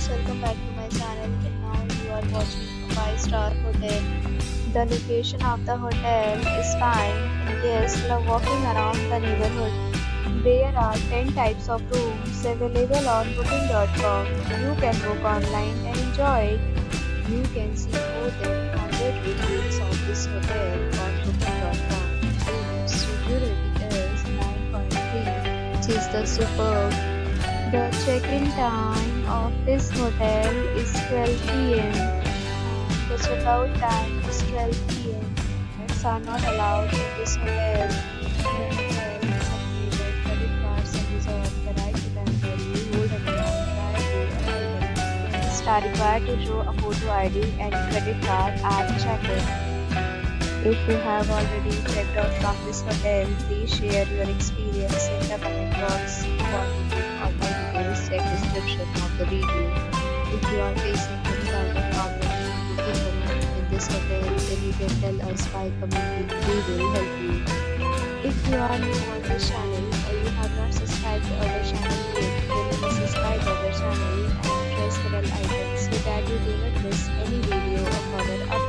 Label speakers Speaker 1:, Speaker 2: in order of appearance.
Speaker 1: viewers, welcome back to my channel, and now you are watching a 5-star hotel. The location of the hotel is fine and guests love walking around the neighborhood. There are 10 types of rooms available on booking.com. You can book online and enjoy it. You can see more than 100 reviews of this hotel on booking.com. Its review rating is 9.3, which is the superb. The check-in time of this hotel is 12 p.m. and the check-out time is 12 p.m. Pets are not allowed in this hotel. The hotel accepted credit cards and reserves the right to temporarily hold an amount prior to arrival. Guests are required to show a photo ID and credit card at check-in. If you have already checked out from this hotel, please share your experience in the comment box. For booking or more details, check description of the video. If you are facing any kind of problem in booking a room in this hotel, then you can tell us by commenting. We will help you. If you are new on this channel or you have not subscribed to our channel yet, then please subscribe to our channel and press the bell icon so that you do not miss any video of our upload.